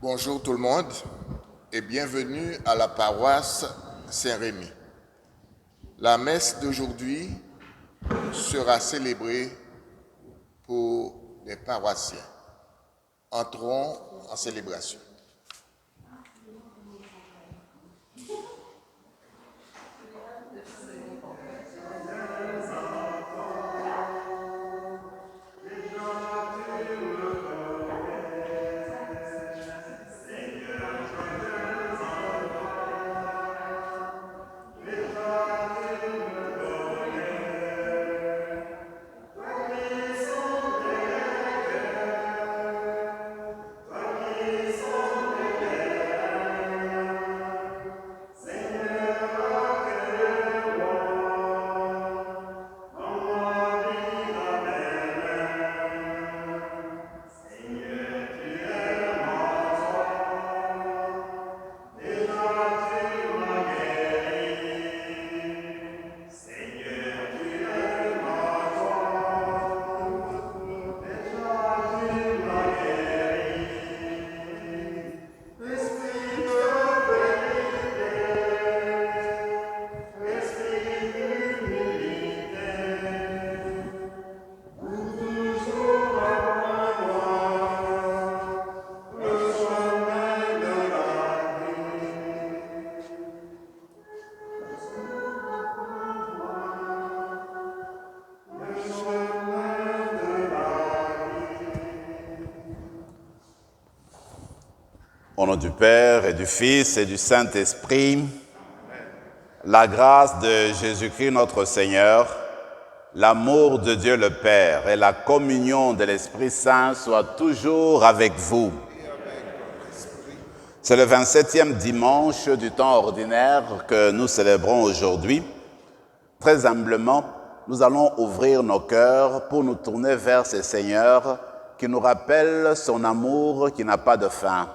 Bonjour tout le monde et bienvenue à la paroisse Saint-Rémy. La messe d'aujourd'hui sera célébrée pour les paroissiens. Entrons en célébration. Au nom du Père et du Fils et du Saint-Esprit, la grâce de Jésus-Christ notre Seigneur, l'amour de Dieu le Père et la communion de l'Esprit Saint soient toujours avec vous. C'est le 27e dimanche du temps ordinaire que nous célébrons aujourd'hui. Très humblement, nous allons ouvrir nos cœurs pour nous tourner vers ce Seigneur qui nous rappelle son amour qui n'a pas de fin.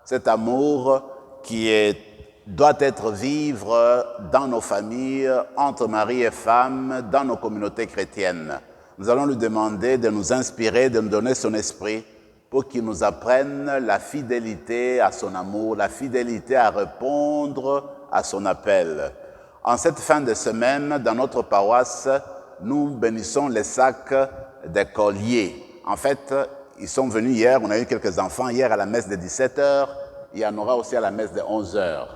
Cet amour doit être vivre dans nos familles, entre mari et femme, dans nos communautés chrétiennes. Nous allons lui demander de nous inspirer, de nous donner son esprit pour qu'il nous apprenne la fidélité à son amour, la fidélité à répondre à son appel. En cette fin de semaine, dans notre paroisse, nous bénissons les sacs d'écoliers. En fait, ils sont venus hier, on a eu quelques enfants hier à la messe de 17h, il y en aura aussi à la messe de 11h.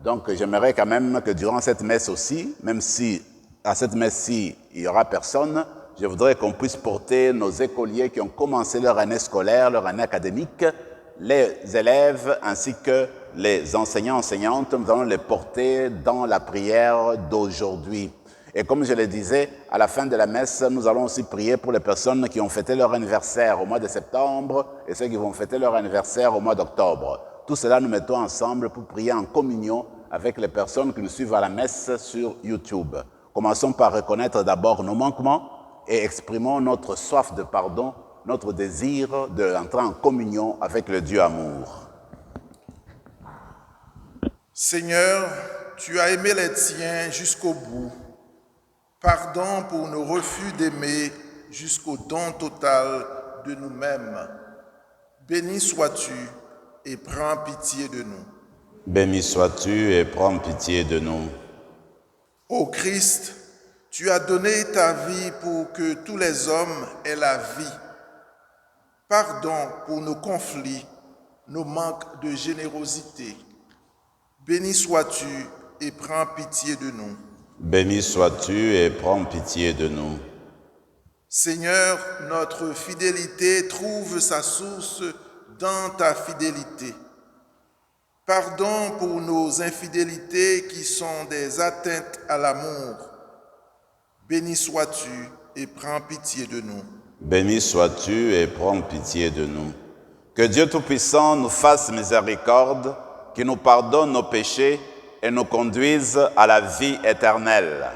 Donc j'aimerais quand même que durant cette messe aussi, même si à cette messe-ci il n'y aura personne, je voudrais qu'on puisse porter nos écoliers qui ont commencé leur année scolaire, leur année académique, les élèves ainsi que les enseignants-enseignantes, nous allons les porter dans la prière d'aujourd'hui. Et comme je le disais, à la fin de la messe, nous allons aussi prier pour les personnes qui ont fêté leur anniversaire au mois de septembre et ceux qui vont fêter leur anniversaire au mois d'octobre. Tout cela, nous mettons ensemble pour prier en communion avec les personnes qui nous suivent à la messe sur YouTube. Commençons par reconnaître d'abord nos manquements et exprimons notre soif de pardon, notre désir d'entrer en communion avec le Dieu amour. Seigneur, tu as aimé les tiens jusqu'au bout. Pardon pour nos refus d'aimer jusqu'au don total de nous-mêmes. Béni sois-tu et prends pitié de nous. Béni sois-tu et prends pitié de nous. Ô Christ, tu as donné ta vie pour que tous les hommes aient la vie. Pardon pour nos conflits, nos manques de générosité. Béni sois-tu et prends pitié de nous. Béni sois-tu et prends pitié de nous. Seigneur, notre fidélité trouve sa source dans ta fidélité. Pardon pour nos infidélités qui sont des atteintes à l'amour. Béni sois-tu et prends pitié de nous. Béni sois-tu et prends pitié de nous. Que Dieu Tout-Puissant nous fasse miséricorde, qu'il nous pardonne nos péchés et nous conduise à la vie éternelle.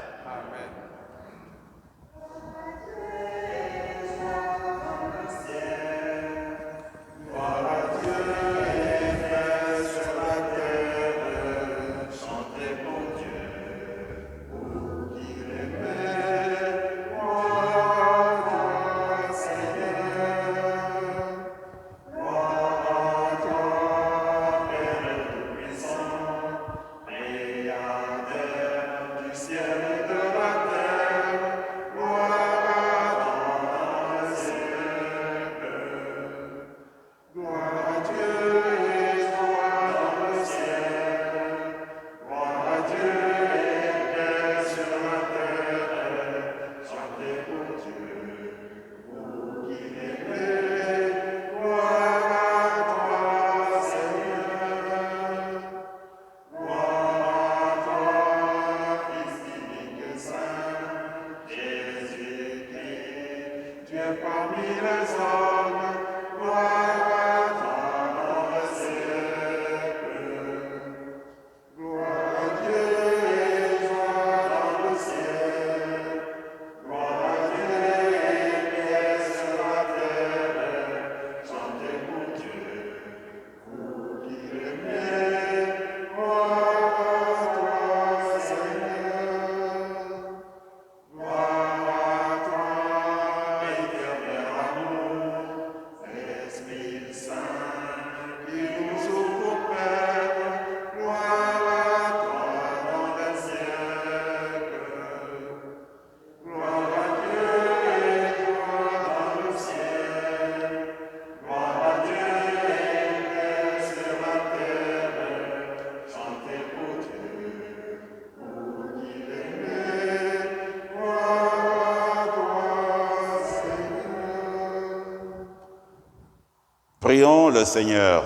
Prions le Seigneur.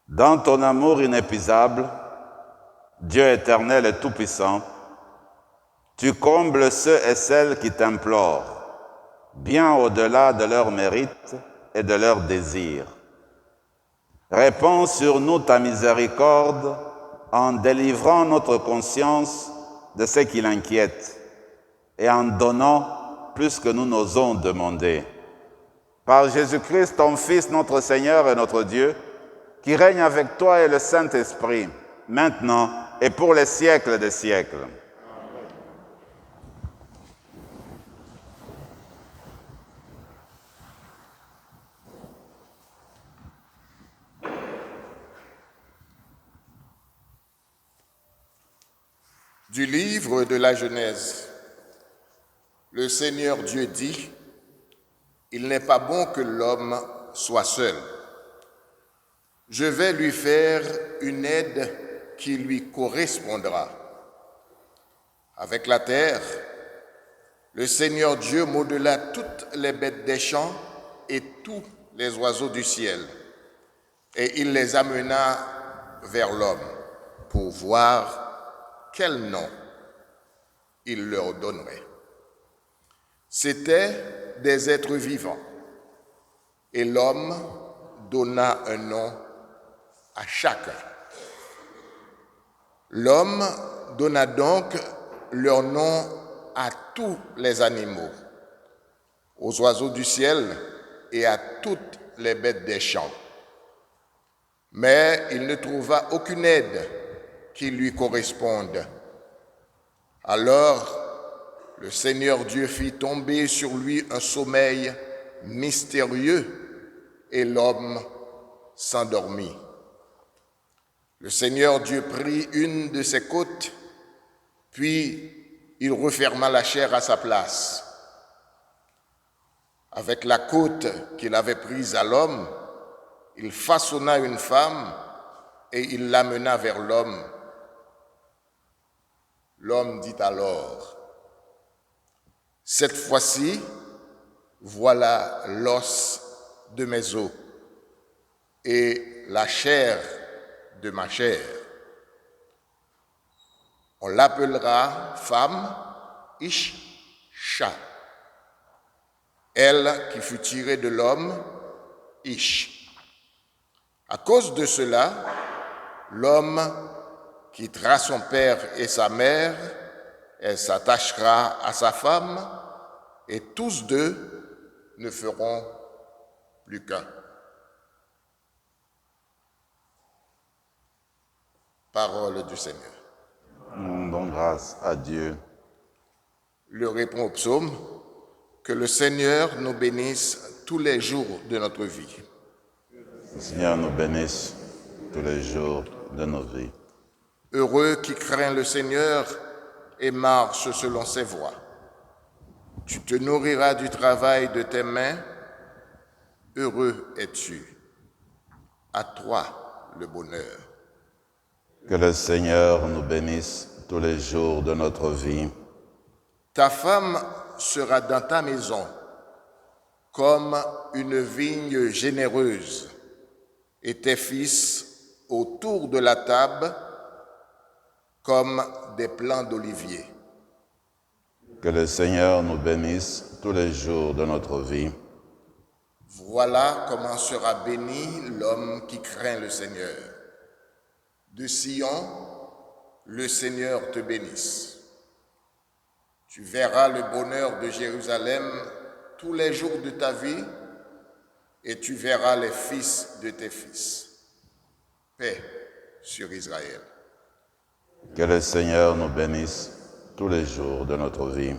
Dans ton amour inépuisable, Dieu éternel et tout-puissant, tu combles ceux et celles qui t'implorent, bien au-delà de leurs mérites et de leurs désirs. Répands sur nous ta miséricorde en délivrant notre conscience de ce qui l'inquiète et en donnant plus que nous n'osons demander. Par Jésus-Christ, ton Fils, notre Seigneur et notre Dieu, qui règne avec toi et le Saint-Esprit, maintenant et pour les siècles des siècles. Du livre de la Genèse. Le Seigneur Dieu dit, « Il n'est pas bon que l'homme soit seul. Je vais lui faire une aide qui lui correspondra. » Avec la terre, le Seigneur Dieu modela toutes les bêtes des champs et tous les oiseaux du ciel, et il les amena vers l'homme pour voir quel nom il leur donnerait. C'étaient des êtres vivants, et l'homme donna un nom à chacun. L'homme donna donc leur nom à tous les animaux, aux oiseaux du ciel et à toutes les bêtes des champs. Mais il ne trouva aucune aide qui lui corresponde. Alors, le Seigneur Dieu fit tomber sur lui un sommeil mystérieux et l'homme s'endormit. Le Seigneur Dieu prit une de ses côtes, puis il referma la chair à sa place. Avec la côte qu'il avait prise à l'homme, il façonna une femme et il l'amena vers l'homme. L'homme dit alors, « Cette fois-ci, voilà l'os de mes os et la chair de ma chair. On l'appellera femme Ish-Sha, elle qui fut tirée de l'homme Ish. À cause de cela, l'homme quittera son père et sa mère, elle s'attachera à sa femme, et tous deux ne feront plus qu'un. » Parole du Seigneur. Rendons grâce à Dieu. Le répond au psaume, que le Seigneur nous bénisse tous les jours de notre vie. Le Seigneur nous bénisse tous les jours de nos vies. Heureux qui craint le Seigneur et marche selon ses voies. Tu te nourriras du travail de tes mains. Heureux es-tu. À toi le bonheur. Que le Seigneur nous bénisse tous les jours de notre vie. Ta femme sera dans ta maison comme une vigne généreuse, et tes fils autour de la table comme des plants d'olivier. Que le Seigneur nous bénisse tous les jours de notre vie. Voilà comment sera béni l'homme qui craint le Seigneur. De Sion, le Seigneur te bénisse. Tu verras le bonheur de Jérusalem tous les jours de ta vie, et tu verras les fils de tes fils. Paix sur Israël. Que le Seigneur nous bénisse tous les jours de notre vie.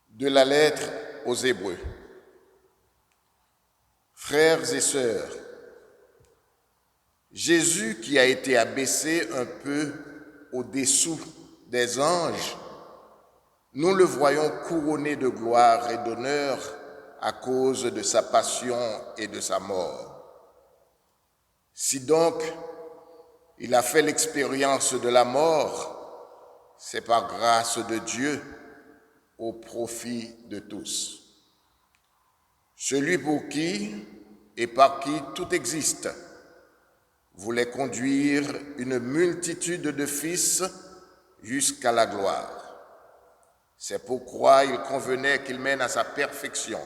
De la lettre aux Hébreux. Frères et sœurs, Jésus qui a été abaissé un peu au-dessous des anges, nous le voyons couronné de gloire et d'honneur à cause de sa passion et de sa mort. Si donc il a fait l'expérience de la mort, c'est par grâce de Dieu au profit de tous. Celui pour qui et par qui tout existe voulait conduire une multitude de fils jusqu'à la gloire. C'est pourquoi il convenait qu'il mène à sa perfection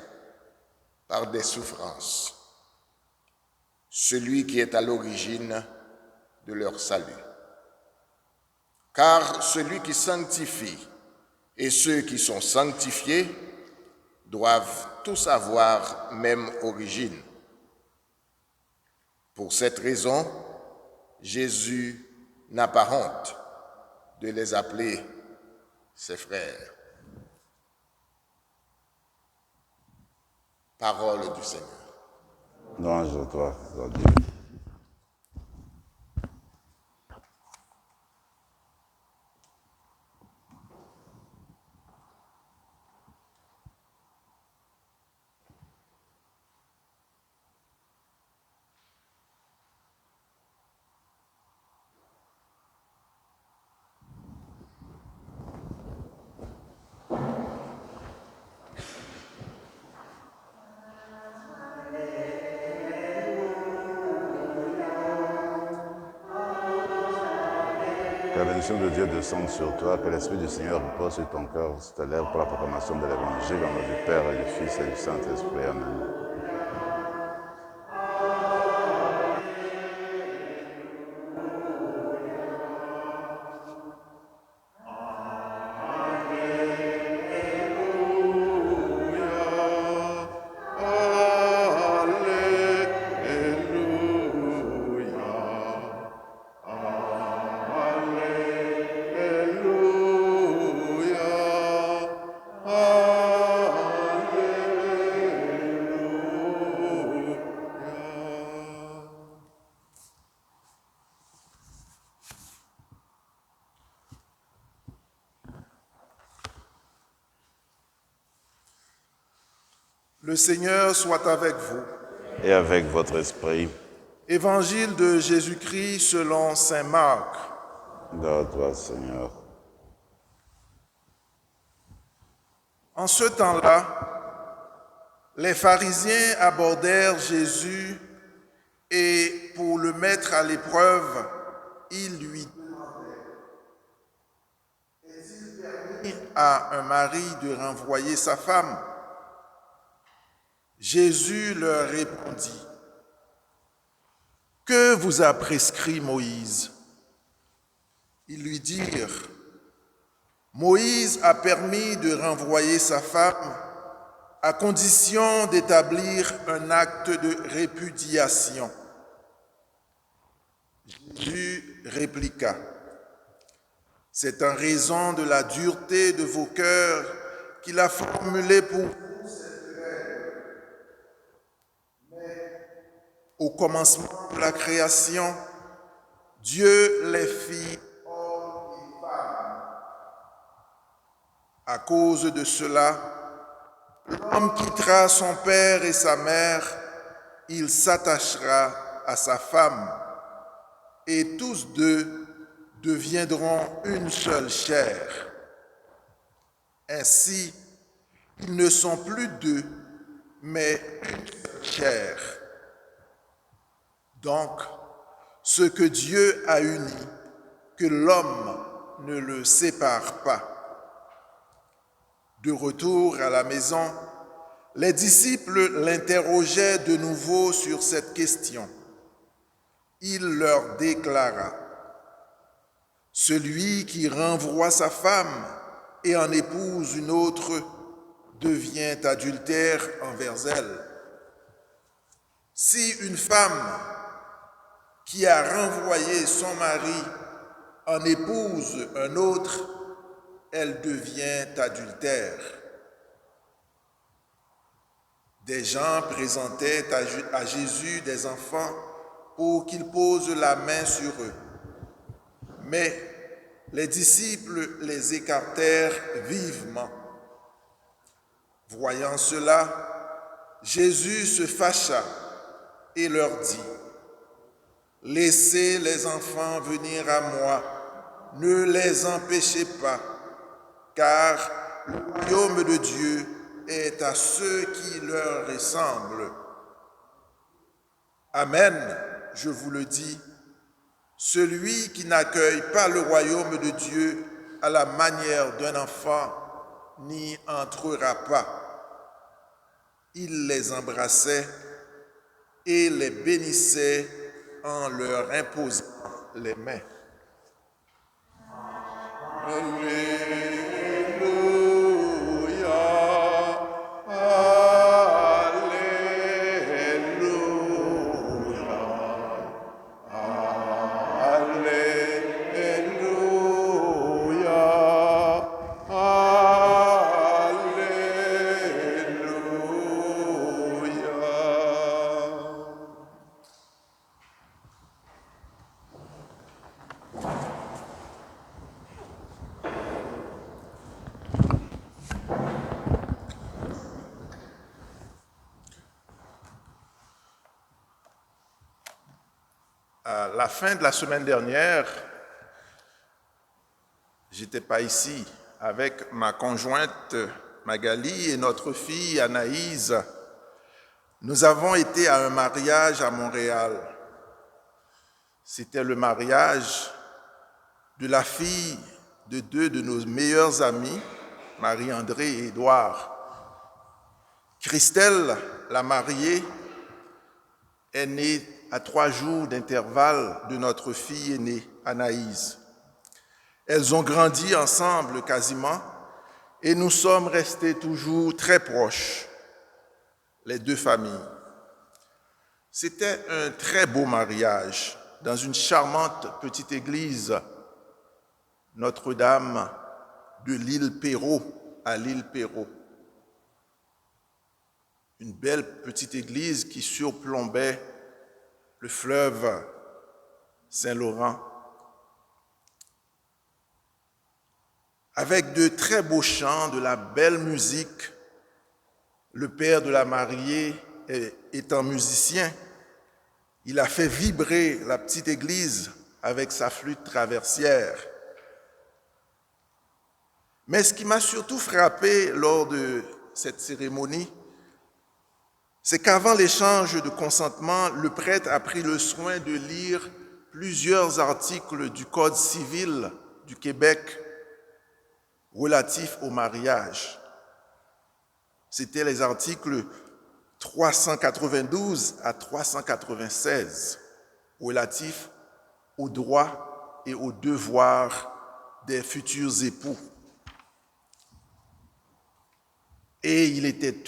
par des souffrances celui qui est à l'origine de leur salut. Car celui qui sanctifie et ceux qui sont sanctifiés doivent tous avoir même origine. Pour cette raison, Jésus n'a pas honte de les appeler ses frères. Parole du Seigneur. Louange à toi, ô Dieu. Que la bénédiction de Dieu descende sur toi, que l'Esprit du Seigneur repose sur ton cœur, sur tes lèvres pour la proclamation de l'Évangile, au nom du Père et du Fils et du Saint-Esprit. Amen. Le Seigneur soit avec vous. Et avec votre esprit, Évangile de Jésus-Christ selon saint Marc. gloire à toi, Seigneur. En ce temps-là, les pharisiens abordèrent Jésus et pour le mettre à l'épreuve, ils lui demandaient: est-il permis à un mari de renvoyer sa femme? Jésus leur répondit: que vous a prescrit Moïse? Ils lui dirent: Moïse a permis de renvoyer sa femme à condition d'établir un acte de répudiation. Jésus répliqua: c'est en raison de la dureté de vos cœurs qu'il a formulé pour vous cette règle. Au commencement de la création, Dieu les fit hommes et femmes. À cause de cela, l'homme quittera son père et sa mère, il s'attachera à sa femme, et tous deux deviendront une seule chair. Ainsi, ils ne sont plus deux, mais une seule chair. Donc, ce que Dieu a uni, que l'homme ne le sépare pas. De retour à la maison, les disciples l'interrogeaient de nouveau sur cette question. Il leur déclara, « Celui qui renvoie sa femme et en épouse une autre devient adultère envers elle. Si une femme qui a renvoyé son mari en épouse un autre, elle devient adultère. » Des gens présentaient à Jésus des enfants pour qu'il pose la main sur eux. Mais les disciples les écartèrent vivement. Voyant cela, Jésus se fâcha et leur dit, « Laissez les enfants venir à moi, ne les empêchez pas, car le royaume de Dieu est à ceux qui leur ressemblent. Amen, je vous le dis, celui qui n'accueille pas le royaume de Dieu à la manière d'un enfant n'y entrera pas. » Il les embrassait et les bénissait en leur imposant les mains. À la fin de la semaine dernière, j'étais pas ici avec ma conjointe Magali et notre fille Anaïse. Nous avons été à un mariage à Montréal. C'était le mariage de la fille de deux de nos meilleurs amis, Marie-André et Édouard. Christelle, la mariée, est née à 3 jours d'intervalle de notre fille aînée, Anaïse. Elles ont grandi ensemble quasiment et nous sommes restés toujours très proches, les deux familles. C'était un très beau mariage dans une charmante petite église, Notre-Dame de l'île Perrot à l'île Perrot. Une belle petite église qui surplombait le fleuve Saint-Laurent, avec de très beaux chants, de la belle musique. Le père de la mariée étant musicien, il a fait vibrer la petite église avec sa flûte traversière. Mais ce qui m'a surtout frappé lors de cette cérémonie, c'est qu'avant l'échange de consentement, le prêtre a pris le soin de lire plusieurs articles du Code civil du Québec relatifs au mariage. C'était les articles 392 à 396 relatifs aux droits et aux devoirs des futurs époux. Et il est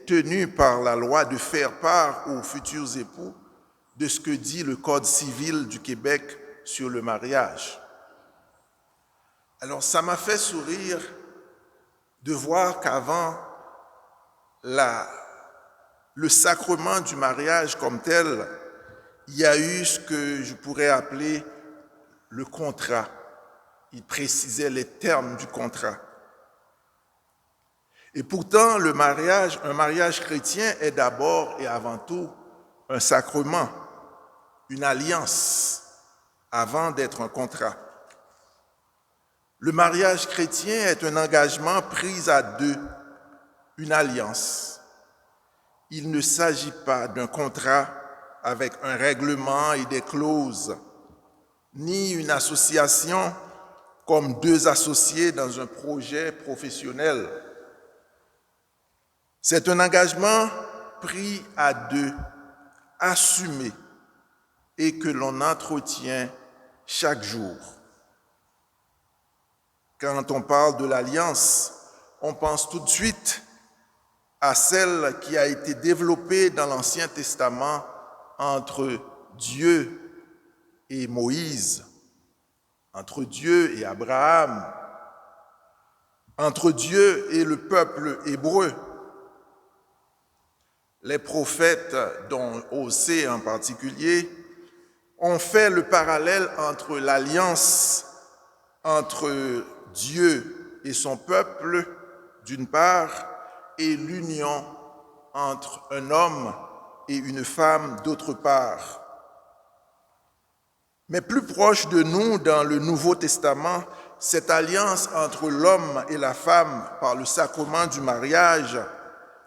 tenu par la loi de faire part aux futurs époux de ce que dit le Code civil du Québec sur le mariage. Alors ça m'a fait sourire de voir qu'avant le sacrement du mariage comme tel, il y a eu ce que je pourrais appeler le contrat. Il précisait les termes du contrat. Et pourtant, un mariage chrétien est d'abord et avant tout un sacrement, une alliance, avant d'être un contrat. Le mariage chrétien est un engagement pris à deux, une alliance. Il ne s'agit pas d'un contrat avec un règlement et des clauses, ni une association comme deux associés dans un projet professionnel. C'est un engagement pris à deux, assumé et que l'on entretient chaque jour. Quand on parle de l'alliance, on pense tout de suite à celle qui a été développée dans l'Ancien Testament entre Dieu et Moïse, entre Dieu et Abraham, entre Dieu et le peuple hébreu. Les prophètes, dont Osée en particulier, ont fait le parallèle entre l'alliance entre Dieu et son peuple, d'une part, et l'union entre un homme et une femme, d'autre part. Mais plus proche de nous, dans le Nouveau Testament, cette alliance entre l'homme et la femme par le sacrement du mariage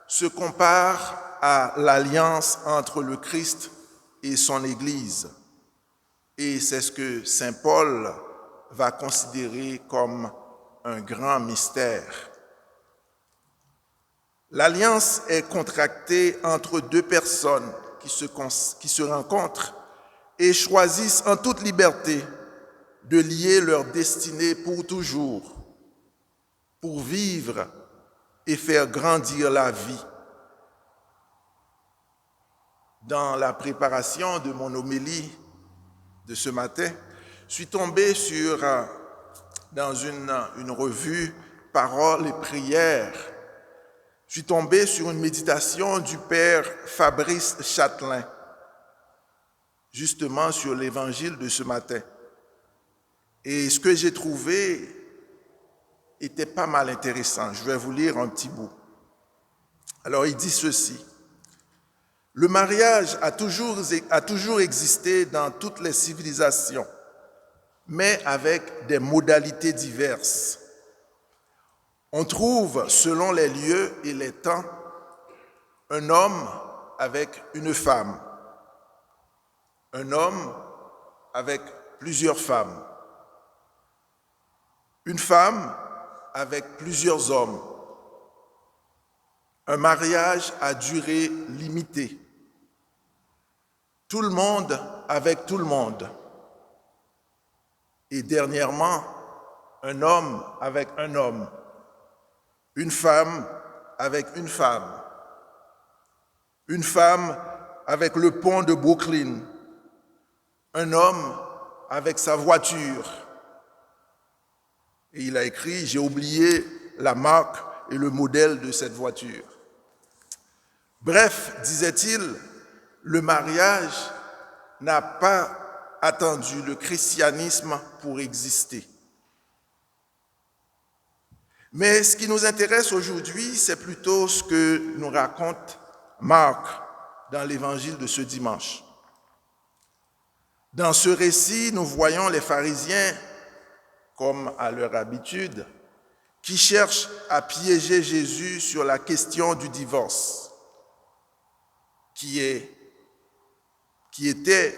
se compare à l'alliance entre le Christ et son Église. Et c'est ce que saint Paul va considérer comme un grand mystère. L'alliance est contractée entre deux personnes qui se rencontrent et choisissent en toute liberté de lier leur destinée pour toujours, pour vivre et faire grandir la vie. Dans la préparation de mon homélie de ce matin, je suis tombé dans une revue Paroles et prières, je suis tombé sur une méditation du père Fabrice Châtelain, justement sur l'évangile de ce matin. Et ce que j'ai trouvé était pas mal intéressant. Je vais vous lire un petit bout. Alors, il dit ceci. Le mariage a toujours existé dans toutes les civilisations, mais avec des modalités diverses. On trouve, selon les lieux et les temps, un homme avec une femme, un homme avec plusieurs femmes, une femme avec plusieurs hommes, un mariage à durée limitée, tout le monde avec tout le monde, et dernièrement, un homme avec un homme, une femme avec une femme avec le pont de Brooklyn, un homme avec sa voiture. Et il a écrit, j'ai oublié la marque et le modèle de cette voiture. Bref, disait-il, le mariage n'a pas attendu le christianisme pour exister. Mais ce qui nous intéresse aujourd'hui, c'est plutôt ce que nous raconte Marc dans l'évangile de ce dimanche. Dans ce récit, nous voyons les pharisiens, comme à leur habitude, qui cherchent à piéger Jésus sur la question du divorce, qui était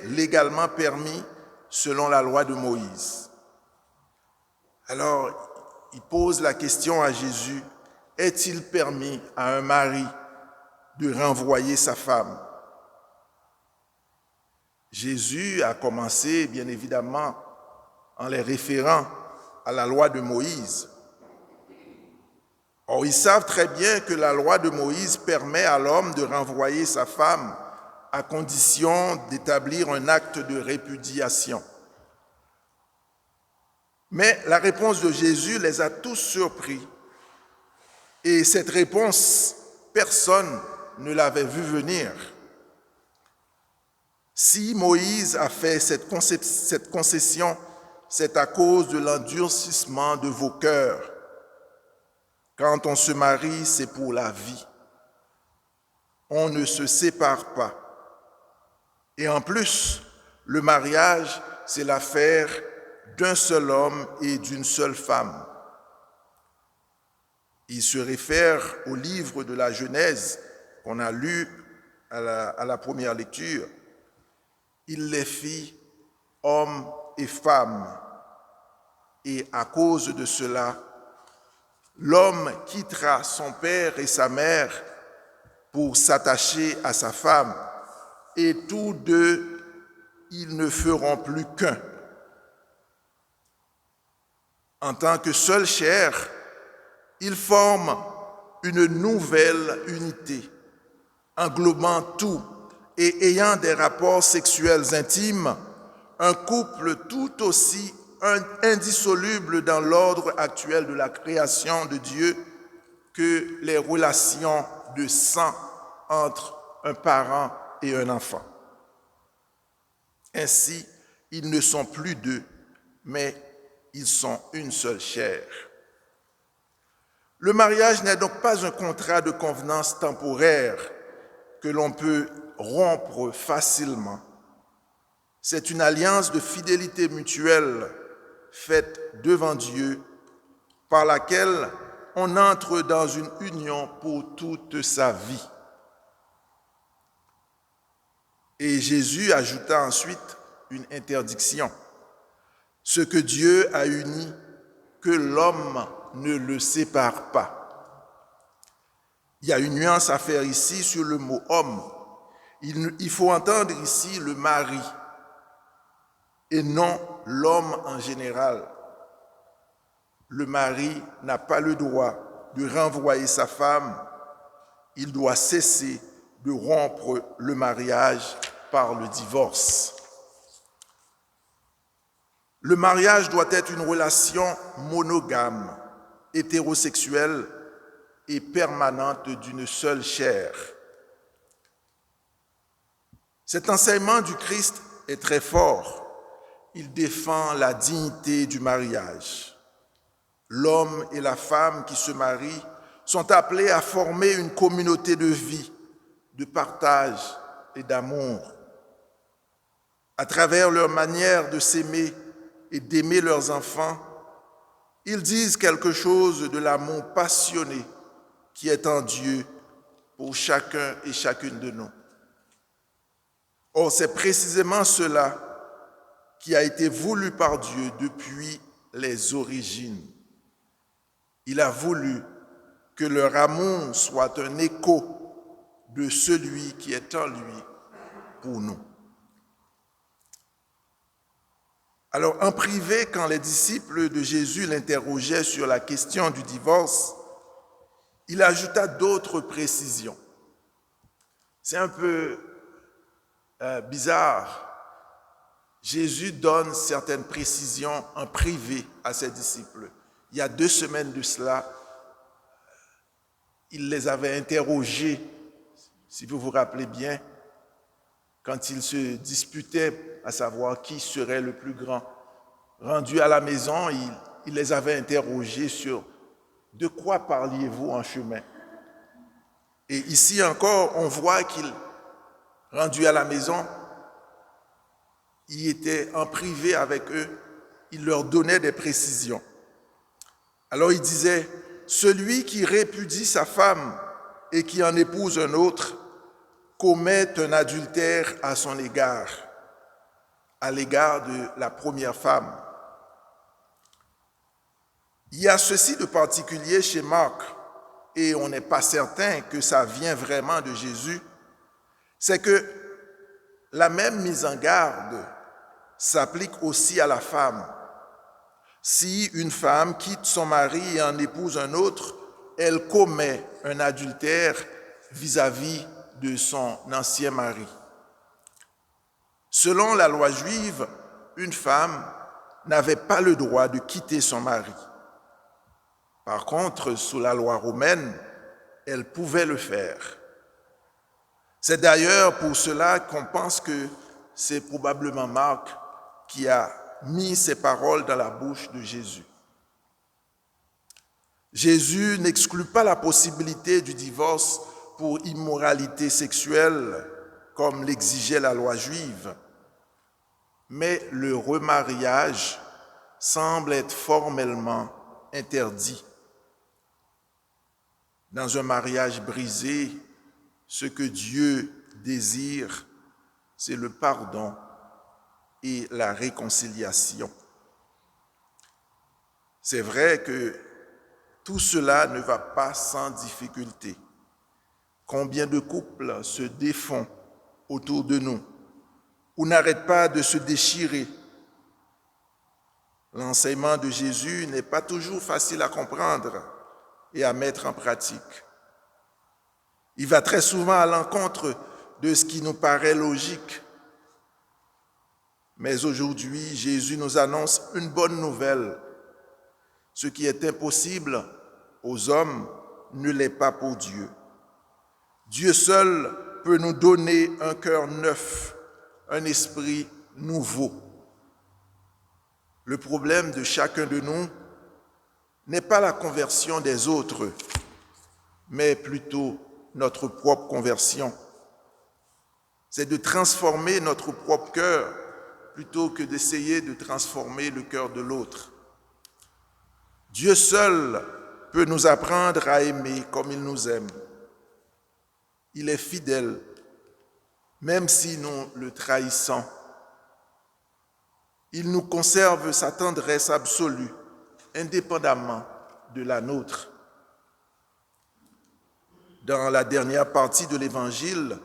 légalement permis selon la loi de Moïse. Alors, ils posent la question à Jésus, est-il permis à un mari de renvoyer sa femme? Jésus a commencé, bien évidemment, en les référant à la loi de Moïse. Or, ils savent très bien que la loi de Moïse permet à l'homme de renvoyer sa femme à condition d'établir un acte de répudiation. Mais la réponse de Jésus les a tous surpris. Et cette réponse, personne ne l'avait vu venir. Si Moïse a fait cette concession, c'est à cause de l'endurcissement de vos cœurs. Quand on se marie, c'est pour la vie. On ne se sépare pas. Et en plus, le mariage, c'est l'affaire d'un seul homme et d'une seule femme. Il se réfère au livre de la Genèse qu'on a lu à la première lecture. Il les fit hommes et femmes. Et à cause de cela, l'homme quittera son père et sa mère pour s'attacher à sa femme, et tous deux, ils ne feront plus qu'un. En tant que seule chair, ils forment une nouvelle unité, englobant tout et ayant des rapports sexuels intimes, un couple tout aussi indissoluble dans l'ordre actuel de la création de Dieu que les relations de sang entre un parent et un enfant. Ainsi, ils ne sont plus deux, mais ils sont une seule chair. Le mariage n'est donc pas un contrat de convenance temporaire que l'on peut rompre facilement. C'est une alliance de fidélité mutuelle faite devant Dieu, par laquelle on entre dans une union pour toute sa vie. Et Jésus ajouta ensuite une interdiction. Ce que Dieu a uni, que l'homme ne le sépare pas. Il y a une nuance à faire ici sur le mot homme. Il faut entendre ici le mari et non l'homme en général. Le mari n'a pas le droit de renvoyer sa femme. Il doit cesser de rompre le mariage par le divorce. Le mariage doit être une relation monogame, hétérosexuelle et permanente d'une seule chair. Cet enseignement du Christ est très fort. Il défend la dignité du mariage. L'homme et la femme qui se marient sont appelés à former une communauté de vie, de partage et d'amour. À travers leur manière de s'aimer et d'aimer leurs enfants, ils disent quelque chose de l'amour passionné qui est en Dieu pour chacun et chacune de nous. Or, c'est précisément cela qui a été voulu par Dieu depuis les origines. Il a voulu que leur amour soit un écho de celui qui est en lui pour nous. Alors, en privé, quand les disciples de Jésus l'interrogeaient sur la question du divorce, il ajouta d'autres précisions. C'est un peu bizarre. Jésus donne certaines précisions en privé à ses disciples. Il y a 2 semaines de cela, il les avait interrogés, si vous vous rappelez bien, quand ils se disputaient à savoir qui serait le plus grand. Rendu à la maison, il les avait interrogés sur « De quoi parliez-vous en chemin ?» Et ici encore, on voit qu'il, rendu à la maison, il était en privé avec eux, il leur donnait des précisions. Alors il disait, celui qui répudie sa femme et qui en épouse un autre commet un adultère à son égard, à l'égard de la première femme. Il y a ceci de particulier chez Marc, et on n'est pas certain que ça vient vraiment de Jésus, c'est que la même mise en garde s'applique aussi à la femme. Si une femme quitte son mari et en épouse un autre, elle commet un adultère vis-à-vis de son ancien mari. Selon la loi juive, une femme n'avait pas le droit de quitter son mari. Par contre, sous la loi romaine, elle pouvait le faire. C'est d'ailleurs pour cela qu'on pense que c'est probablement Marc qui a mis ces paroles dans la bouche de Jésus. Jésus n'exclut pas la possibilité du divorce pour immoralité sexuelle, comme l'exigeait la loi juive, mais le remariage semble être formellement interdit. Dans un mariage brisé, ce que Dieu désire, c'est le pardon et la réconciliation. C'est vrai que tout cela ne va pas sans difficulté. Combien de couples se défont autour de nous ou n'arrêtent pas de se déchirer. L'enseignement de Jésus n'est pas toujours facile à comprendre et à mettre en pratique. Il va très souvent à l'encontre de ce qui nous paraît logique. Mais aujourd'hui, Jésus nous annonce une bonne nouvelle. Ce qui est impossible aux hommes ne l'est pas pour Dieu. Dieu seul peut nous donner un cœur neuf, un esprit nouveau. Le problème de chacun de nous n'est pas la conversion des autres, mais plutôt notre propre conversion. C'est de transformer notre propre cœur plutôt que d'essayer de transformer le cœur de l'autre. Dieu seul peut nous apprendre à aimer comme il nous aime. Il est fidèle, même si nous le trahissons. Il nous conserve sa tendresse absolue, indépendamment de la nôtre. Dans la dernière partie de l'Évangile,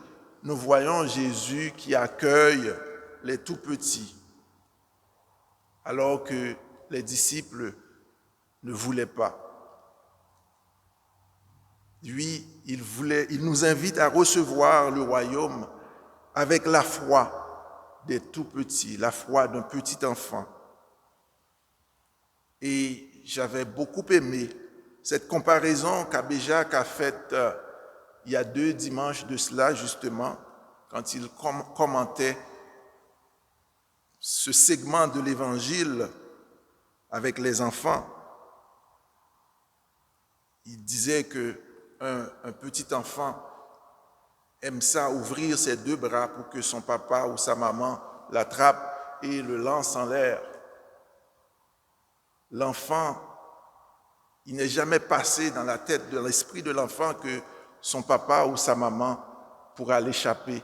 nous voyons Jésus qui accueille les tout-petits, alors que les disciples ne voulaient pas. Lui, il nous invite à recevoir le royaume avec la foi des tout-petits, la foi d'un petit enfant. Et j'avais beaucoup aimé cette comparaison qu'Abbé Jacques a faite il y a 2 dimanches de cela, justement, quand il commentait ce segment de l'Évangile avec les enfants. Il disait qu'un petit enfant aime ça, ouvrir ses 2 bras pour que son papa ou sa maman l'attrape et le lance en l'air. L'enfant, il n'est jamais passé dans la tête, dans l'esprit de l'enfant que son papa ou sa maman pourra l'échapper,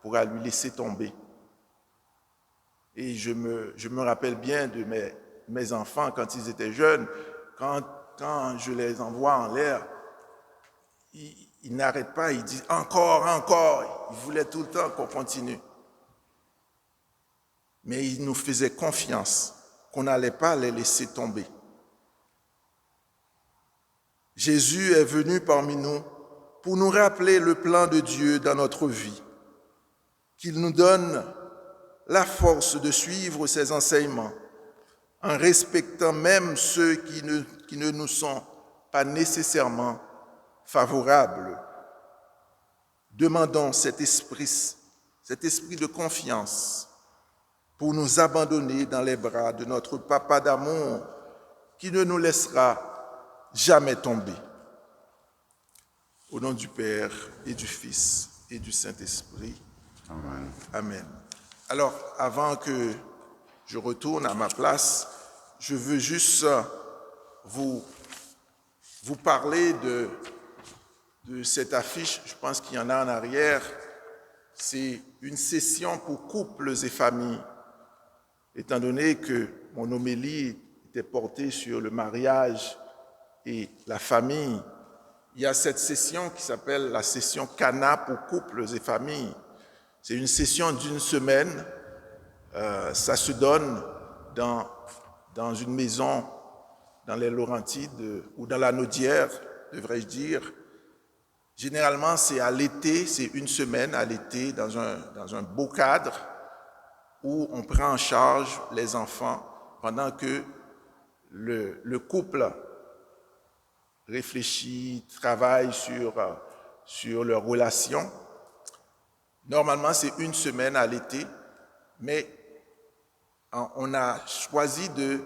pourra lui laisser tomber. Et je me rappelle bien de mes enfants quand ils étaient jeunes, quand je les envoie en l'air, ils n'arrêtent pas, ils disent encore, encore. Ils voulaient tout le temps qu'on continue. Mais ils nous faisaient confiance qu'on n'allait pas les laisser tomber. Jésus est venu parmi nous pour nous rappeler le plan de Dieu dans notre vie, qu'il nous donne la force de suivre ses enseignements en respectant même ceux qui ne nous sont pas nécessairement favorables. Demandons cet esprit de confiance pour nous abandonner dans les bras de notre Papa d'amour qui ne nous laissera jamais tomber. Au nom du Père et du Fils et du Saint-Esprit. Amen. Amen. Alors, avant que je retourne à ma place, je veux juste vous parler de cette affiche. Je pense qu'il y en a en arrière. C'est une session pour couples et familles. Étant donné que mon homélie était portée sur le mariage et la famille, il y a cette session qui s'appelle la session Cana pour couples et familles. C'est une session d'1 semaine. Ça se donne dans une maison dans les Laurentides ou dans la Naudière, devrais-je dire. Généralement, c'est à l'été, c'est 1 semaine à l'été dans un beau cadre où on prend en charge les enfants pendant que le couple réfléchit, travaille sur leur relation. Normalement, c'est une semaine à l'été, mais on a choisi de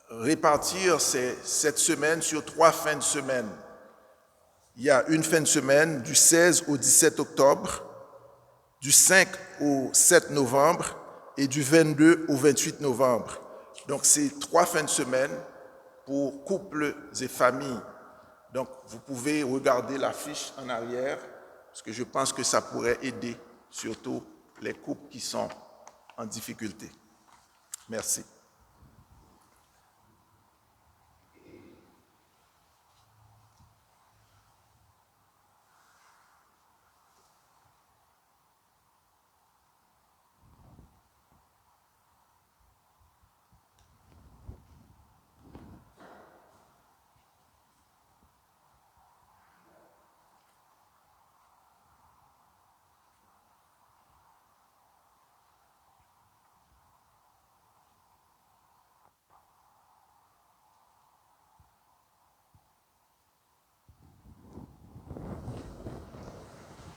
répartir cette semaine sur 3 fins de semaine. Il y a une fin de semaine du 16 au 17 octobre, du 5 au 7 novembre et du 22 au 28 novembre. Donc, c'est 3 fins de semaine pour couples et familles. Donc, vous pouvez regarder l'affiche en arrière, parce que je pense que ça pourrait aider, surtout les couples qui sont en difficulté. Merci.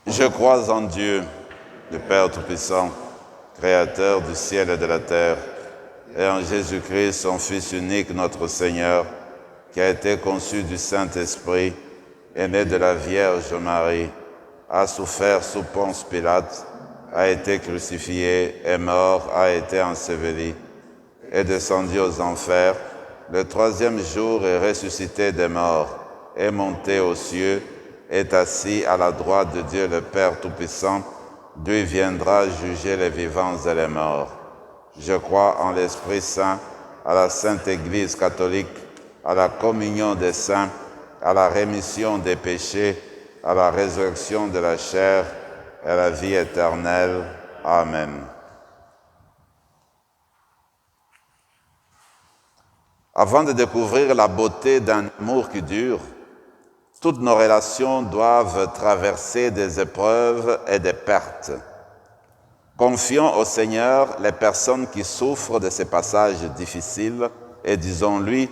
Je crois en Dieu, le Père Tout-Puissant, Créateur du ciel et de la terre, et en Jésus-Christ, son Fils unique, notre Seigneur, qui a été conçu du Saint-Esprit, est né de la Vierge Marie, a souffert sous Ponce Pilate, a été crucifié, est mort, a été enseveli, est descendu aux enfers, le 3e jour est ressuscité des morts, est monté aux cieux, est assis à la droite de Dieu le Père Tout-Puissant, d'où il viendra juger les vivants et les morts. Je crois en l'Esprit Saint, à la Sainte Église catholique, à la communion des saints, à la rémission des péchés, à la résurrection de la chair et à la vie éternelle. Amen. Avant de découvrir la beauté d'un amour qui dure, toutes nos relations doivent traverser des épreuves et des pertes. Confions au Seigneur les personnes qui souffrent de ces passages difficiles et disons-lui,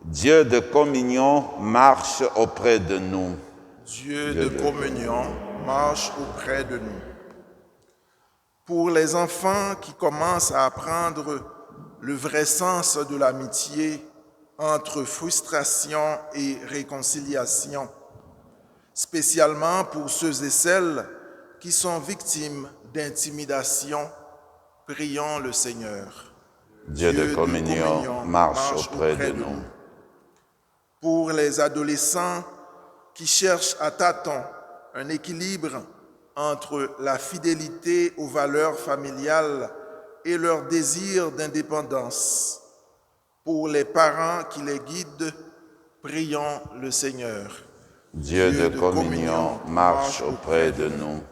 Dieu de communion marche auprès de nous. Dieu de communion marche auprès de nous. Pour les enfants qui commencent à apprendre le vrai sens de l'amitié entre frustration et réconciliation, spécialement pour ceux et celles qui sont victimes d'intimidation, prions le Seigneur. Dieu de communion marche auprès de nous. Pour les adolescents qui cherchent à tâtons un équilibre entre la fidélité aux valeurs familiales et leur désir d'indépendance. Pour les parents qui les guident, prions le Seigneur. Dieu de communion marche auprès de nous.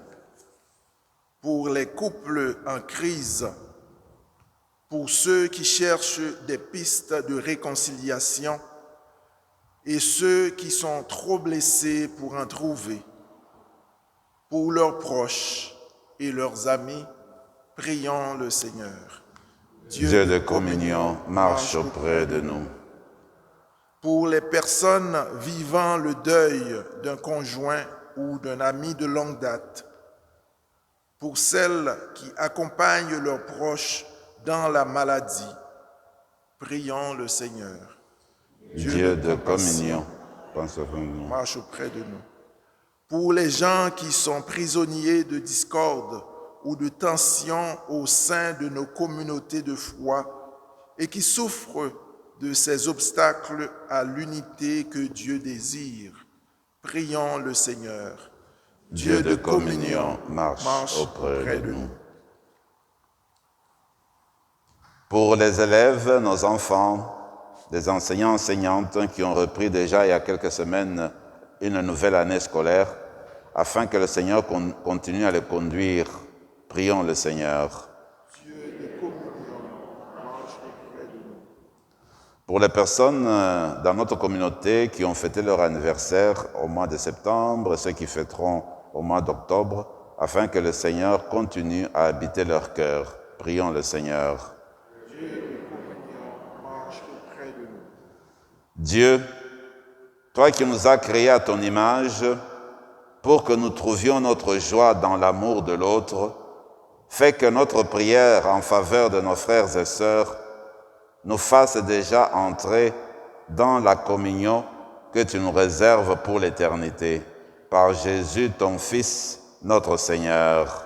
Pour les couples en crise, pour ceux qui cherchent des pistes de réconciliation et ceux qui sont trop blessés pour en trouver, pour leurs proches et leurs amis, prions le Seigneur. Dieu de communion marche auprès de nous. Pour les personnes vivant le deuil d'un conjoint ou d'un ami de longue date, pour celles qui accompagnent leurs proches dans la maladie, prions le Seigneur. Dieu de communion marche auprès de nous. Pour les gens qui sont prisonniers de discorde ou de tension au sein de nos communautés de foi et qui souffrent de ces obstacles à l'unité que Dieu désire, prions le Seigneur. Dieu de communion marche auprès de nous. Pour les élèves, nos enfants, les enseignants, enseignantes qui ont repris déjà il y a quelques semaines une nouvelle année scolaire, afin que le Seigneur continue à les conduire, prions le Seigneur. Pour les personnes dans notre communauté qui ont fêté leur anniversaire au mois de septembre, ceux qui fêteront au mois d'octobre, afin que le Seigneur continue à habiter leur cœur. Prions le Seigneur. Dieu, toi qui nous as créés à ton image, pour que nous trouvions notre joie dans l'amour de l'autre, fais que notre prière en faveur de nos frères et sœurs nous fasse déjà entrer dans la communion que tu nous réserves pour l'éternité. Par Jésus, ton Fils, notre Seigneur.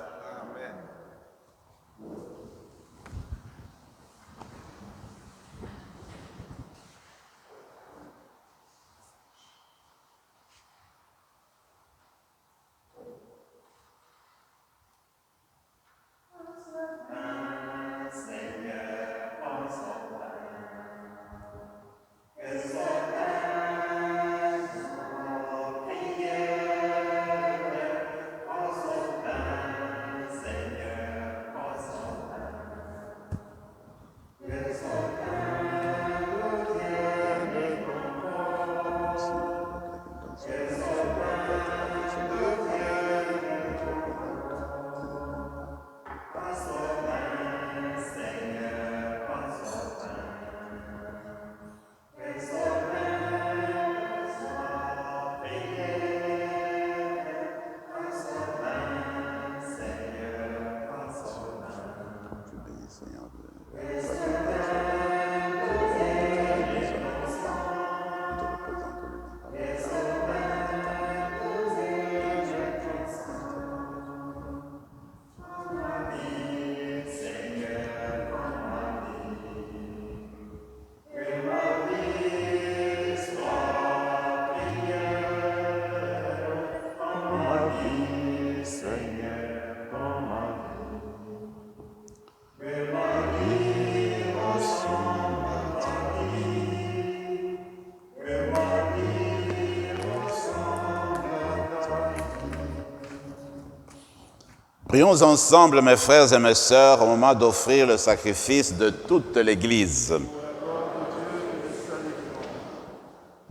Prions ensemble, mes frères et mes sœurs, au moment d'offrir le sacrifice de toute l'Église.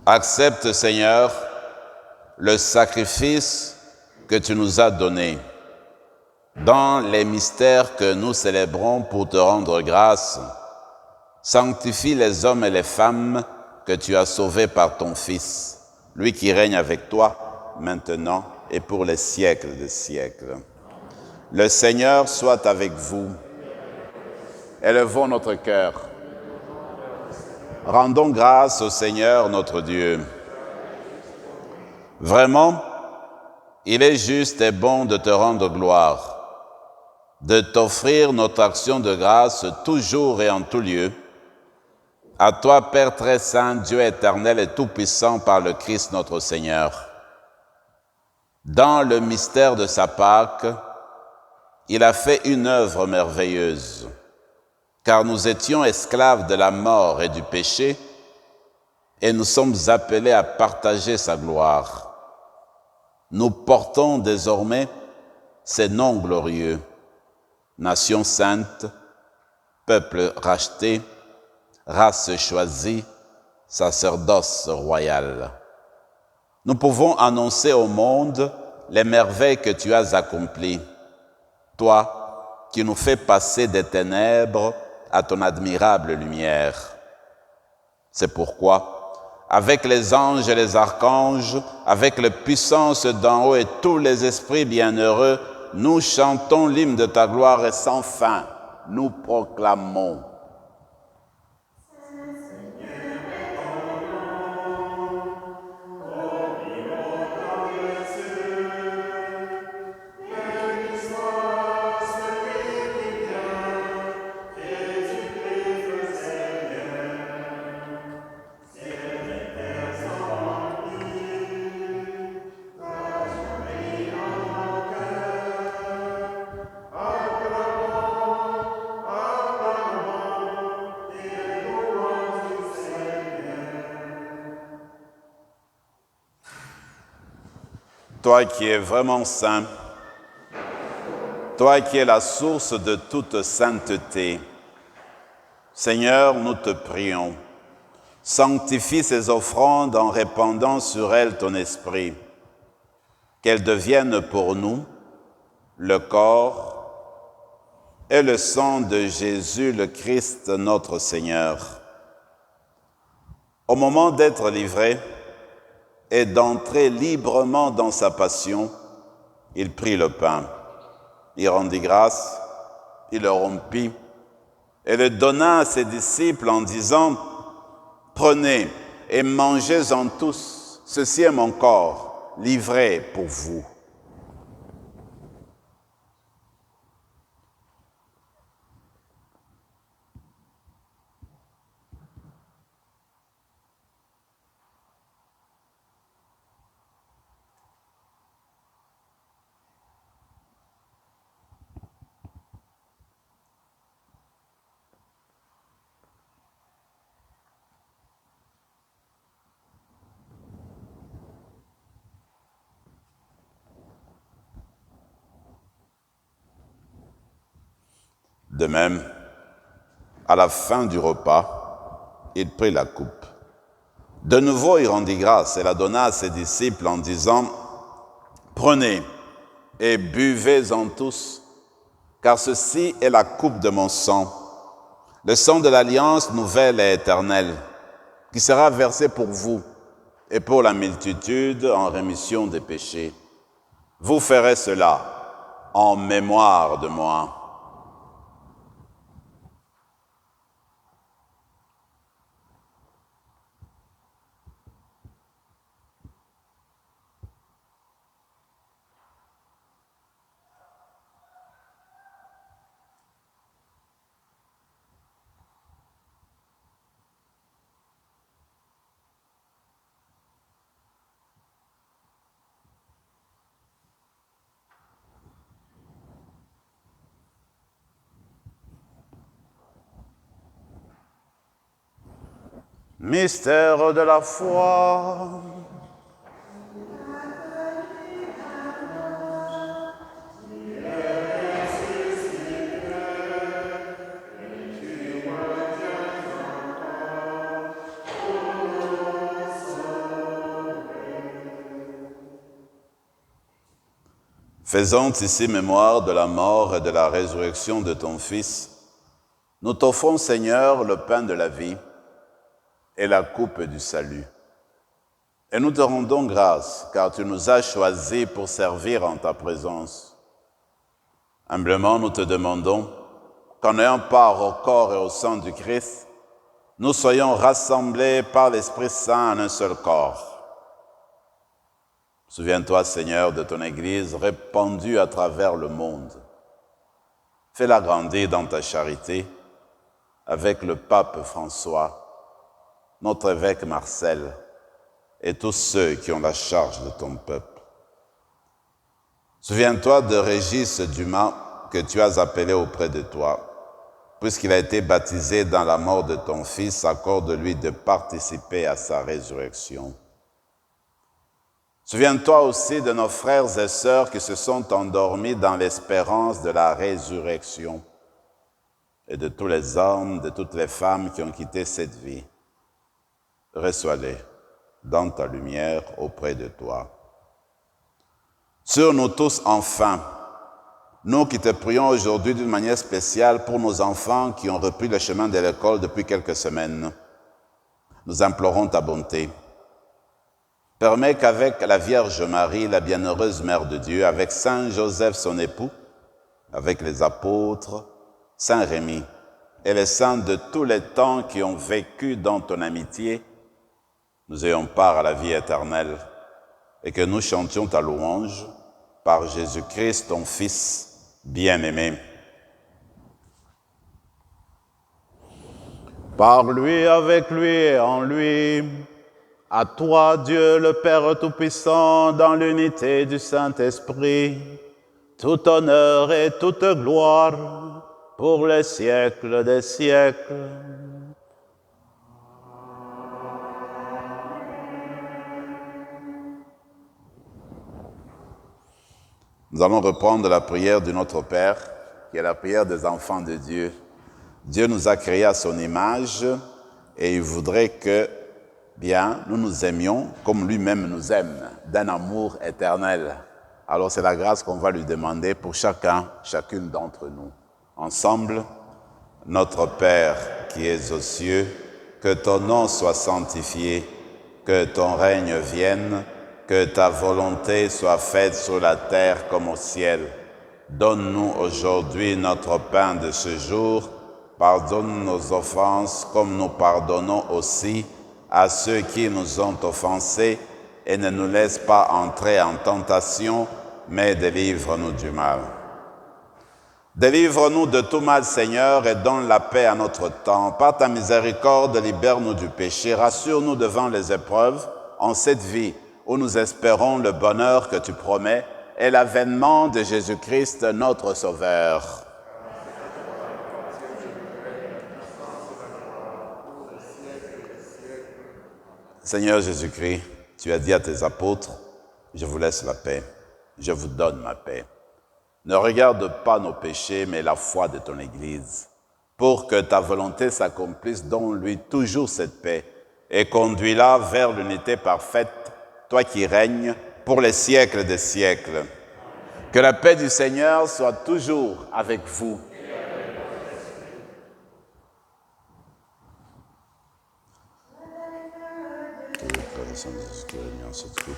Accepte, Seigneur, le sacrifice que tu nous as donné. Dans les mystères que nous célébrons pour te rendre grâce, sanctifie les hommes et les femmes que tu as sauvés par ton Fils, lui qui règne avec toi, maintenant et pour les siècles des siècles. Le Seigneur soit avec vous. Élevons notre cœur. Rendons grâce au Seigneur notre Dieu. Vraiment, il est juste et bon de te rendre gloire, de t'offrir notre action de grâce toujours et en tout lieu. À toi, Père très saint, Dieu éternel et tout-puissant par le Christ notre Seigneur. Dans le mystère de sa Pâque, il a fait une œuvre merveilleuse, car nous étions esclaves de la mort et du péché, et nous sommes appelés à partager sa gloire. Nous portons désormais ces noms glorieux, nation sainte, peuple racheté, race choisie, sacerdoce royal. Nous pouvons annoncer au monde les merveilles que tu as accomplies, toi qui nous fais passer des ténèbres à ton admirable lumière. C'est pourquoi, avec les anges et les archanges, avec les puissances d'en haut et tous les esprits bienheureux, nous chantons l'hymne de ta gloire et sans fin, nous proclamons. Toi qui es vraiment saint, toi qui es la source de toute sainteté, Seigneur, nous te prions, sanctifie ces offrandes en répandant sur elles ton esprit, qu'elles deviennent pour nous le corps et le sang de Jésus le Christ notre Seigneur. Au moment d'être livré, et d'entrer librement dans sa passion, il prit le pain, il rendit grâce, il le rompit et le donna à ses disciples en disant, « Prenez et mangez-en tous, ceci est mon corps, livré pour vous. » De même, à la fin du repas, il prit la coupe. De nouveau, il rendit grâce et la donna à ses disciples en disant, « Prenez et buvez-en tous, car ceci est la coupe de mon sang, le sang de l'alliance nouvelle et éternelle, qui sera versé pour vous et pour la multitude en rémission des péchés. Vous ferez cela en mémoire de moi. » Mystère de la foi. Faisant ici mémoire de la mort et de la résurrection de ton Fils, nous t'offrons, Seigneur, le pain de la vie et la coupe du salut. Et nous te rendons grâce, car tu nous as choisis pour servir en ta présence. Humblement, nous te demandons qu'en ayant part au corps et au sang du Christ, nous soyons rassemblés par l'Esprit Saint en un seul corps. Souviens-toi, Seigneur, de ton Église répandue à travers le monde. Fais-la grandir dans ta charité avec le pape François, notre évêque Marcel et tous ceux qui ont la charge de ton peuple. Souviens-toi de Régis Dumas que tu as appelé auprès de toi. Puisqu'il a été baptisé dans la mort de ton Fils, accorde-lui de participer à sa résurrection. Souviens-toi aussi de nos frères et sœurs qui se sont endormis dans l'espérance de la résurrection et de tous les hommes, de toutes les femmes qui ont quitté cette vie. Reçois-les dans ta lumière auprès de toi. Sur nous tous, enfin, nous qui te prions aujourd'hui d'une manière spéciale pour nos enfants qui ont repris le chemin de l'école depuis quelques semaines, nous implorons ta bonté. Permets qu'avec la Vierge Marie, la bienheureuse Mère de Dieu, avec Saint Joseph son époux, avec les apôtres, Saint Rémy et les saints de tous les temps qui ont vécu dans ton amitié, nous ayons part à la vie éternelle et que nous chantions ta louange par Jésus-Christ, ton Fils bien-aimé. Par lui, avec lui et en lui, à toi, Dieu le Père Tout-Puissant, dans l'unité du Saint-Esprit, tout honneur et toute gloire pour les siècles des siècles. Nous allons reprendre la prière de notre Père, qui est la prière des enfants de Dieu. Dieu nous a créés à son image et il voudrait que nous nous aimions comme lui-même nous aime, d'un amour éternel. Alors c'est la grâce qu'on va lui demander pour chacune d'entre nous. Ensemble, notre Père qui es aux cieux, que ton nom soit sanctifié, que ton règne vienne, que ta volonté soit faite sur la terre comme au ciel. Donne-nous aujourd'hui notre pain de ce jour. Pardonne nos offenses comme nous pardonnons aussi à ceux qui nous ont offensés, et ne nous laisse pas entrer en tentation, mais délivre-nous du mal. Délivre-nous de tout mal, Seigneur, et donne la paix à notre temps. Par ta miséricorde, libère-nous du péché, rassure-nous devant les épreuves, en cette vie où nous espérons le bonheur que tu promets et l'avènement de Jésus-Christ, notre Sauveur. Seigneur Jésus-Christ, tu as dit à tes apôtres, je vous laisse la paix, je vous donne ma paix. Ne regarde pas nos péchés, mais la foi de ton Église, pour que ta volonté s'accomplisse, donne-lui toujours cette paix, et conduis-la vers l'unité parfaite, toi qui règnes pour les siècles des siècles. Que la paix du Seigneur soit toujours avec vous. Que le Père Saint Jésus-Christ règne en cette coupe.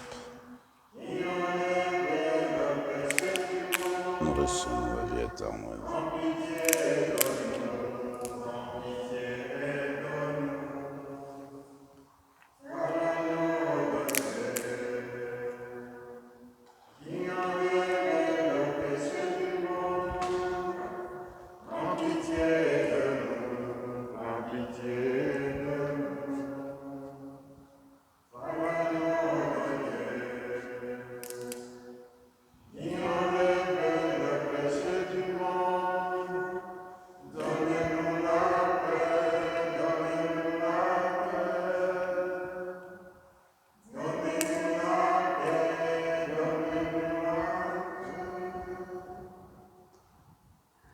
Nous recevons la vie éternelle.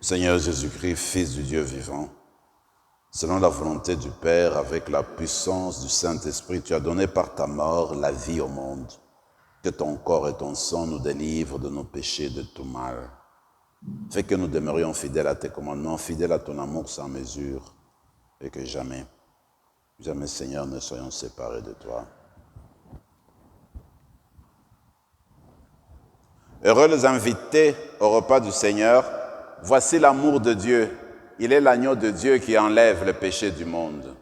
Seigneur Jésus-Christ, Fils du Dieu vivant, selon la volonté du Père, avec la puissance du Saint-Esprit, tu as donné par ta mort la vie au monde. Que ton corps et ton sang nous délivrent de nos péchés, de tout mal. Fais que nous demeurions fidèles à tes commandements, fidèles à ton amour sans mesure, et que jamais, jamais, Seigneur, ne soyons séparés de toi. Heureux les invités au repas du Seigneur. Voici l'amour de Dieu. Il est l'agneau de Dieu qui enlève le péché du monde.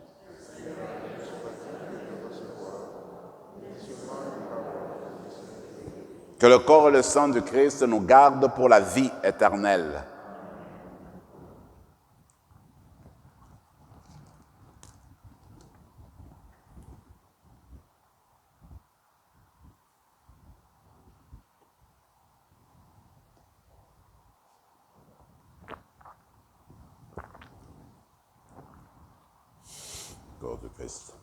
Que le corps et le sang du Christ nous gardent pour la vie éternelle. Corps du Christ.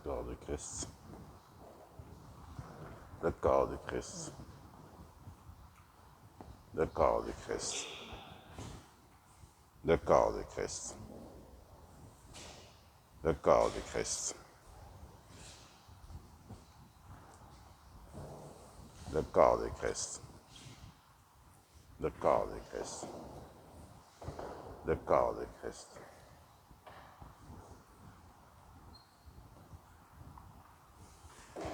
Corps du Christ. Le corps du Christ. Le corps du Christ. Le corps du Christ. Le corps du Christ. Le corps du Christ. Le corps du Christ. Le corps du Christ.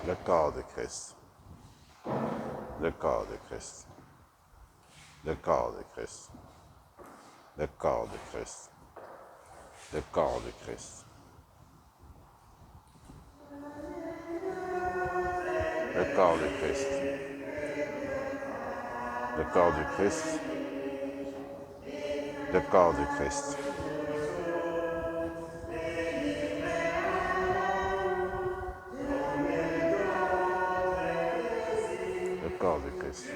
Le corps de Christ. Le corps de Christ. Le corps de Christ. Le corps de Christ. Le corps de Christ. Le corps de Christ. Le corps du Christ. Le corps du Christ. Le corps du Christ.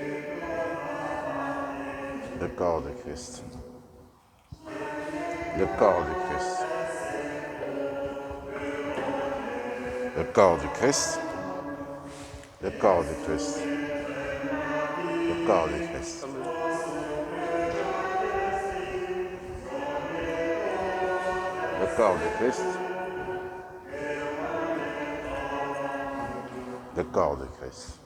Le corps de Christ. Le corps du Christ. Le corps du Christ. Le corps du Christ. Le corps du Christ. Le corps du Christ. Le corps de Christ.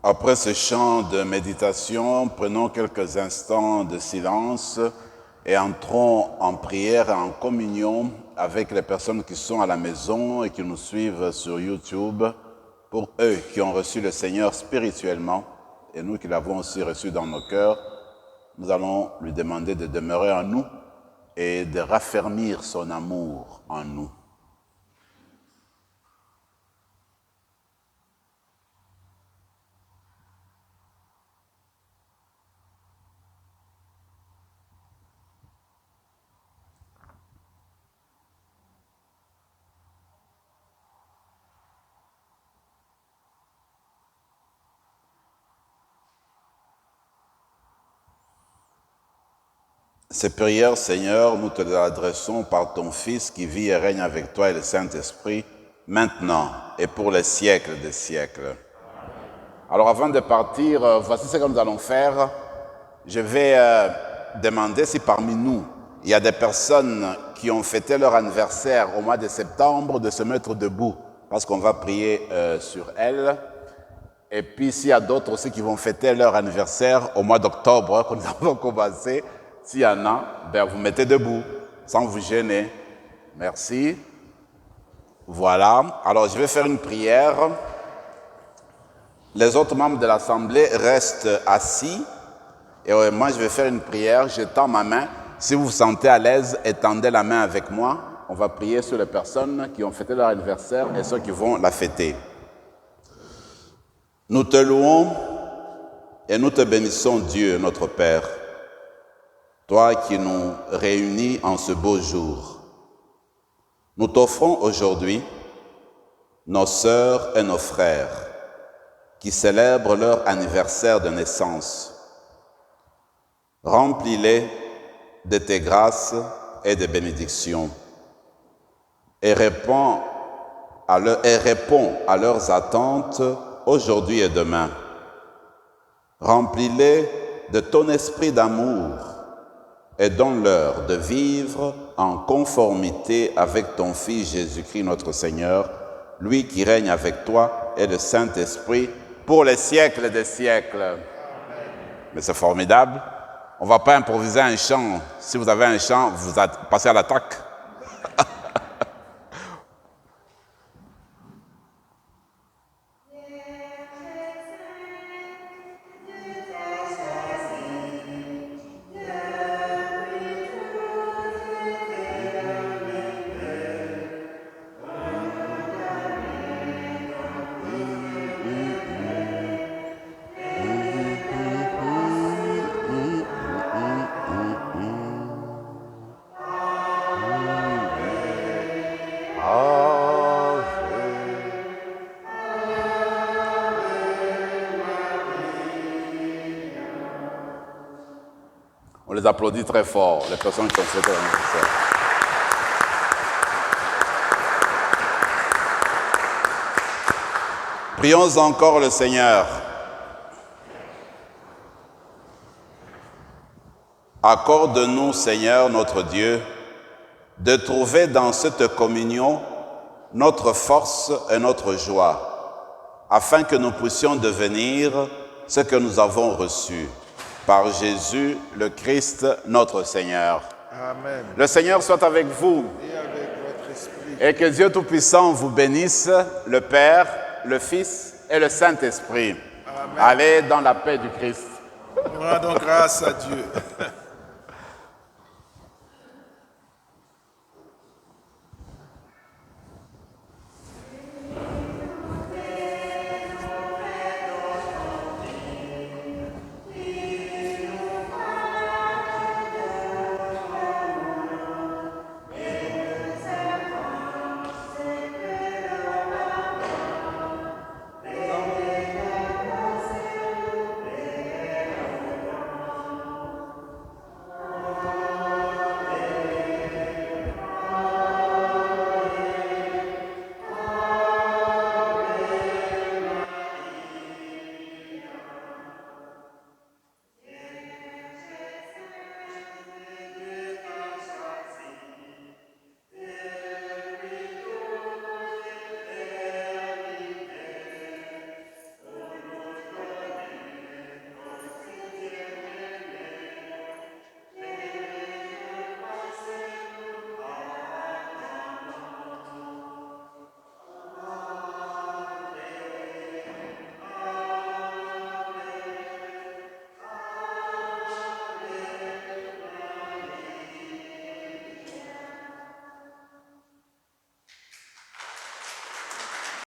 Après ce chant de méditation, prenons quelques instants de silence et entrons en prière et en communion avec les personnes qui sont à la maison et qui nous suivent sur YouTube, pour eux qui ont reçu le Seigneur spirituellement et nous qui l'avons aussi reçu dans nos cœurs. Nous allons lui demander de demeurer en nous et de raffermir son amour en nous. Ces prières, Seigneur, nous te les adressons par ton Fils qui vit et règne avec toi et le Saint-Esprit, maintenant et pour les siècles des siècles. Alors avant de partir, voici ce que nous allons faire. Je vais demander si parmi nous, il y a des personnes qui ont fêté leur anniversaire au mois de septembre de se mettre debout, parce qu'on va prier sur elles. Et puis s'il y a d'autres aussi qui vont fêter leur anniversaire au mois d'octobre, que nous avons commencé, s'il y en a, ben vous mettez debout, sans vous gêner. Merci. Voilà. Alors, je vais faire une prière. Les autres membres de l'Assemblée restent assis. Et moi, je vais faire une prière. Je tends ma main. Si vous vous sentez à l'aise, étendez la main avec moi. On va prier sur les personnes qui ont fêté leur anniversaire et ceux qui vont la fêter. Nous te louons et nous te bénissons, Dieu, notre Père. Toi qui nous réunis en ce beau jour. Nous t'offrons aujourd'hui nos sœurs et nos frères, qui célèbrent leur anniversaire de naissance. Remplis-les de tes grâces et de bénédictions et réponds à leurs attentes aujourd'hui et demain. Remplis-les de ton esprit d'amour et donne-leur de vivre en conformité avec ton Fils Jésus-Christ notre Seigneur, lui qui règne avec toi et le Saint-Esprit pour les siècles des siècles. Amen. Mais c'est formidable. On ne va pas improviser un chant. Si vous avez un chant, vous passez à l'attaque. On les applaudit très fort, les personnes qui ont fêté l'anniversaire. Prions encore le Seigneur. Accorde-nous, Seigneur notre Dieu, de trouver dans cette communion notre force et notre joie, afin que nous puissions devenir ce que nous avons reçu. Par Jésus, le Christ, notre Seigneur. Amen. Le Seigneur soit avec vous. Et avec votre esprit. Et que Dieu Tout-Puissant vous bénisse, le Père, le Fils et le Saint-Esprit. Amen. Allez dans la paix du Christ. Nous rendons grâce à Dieu.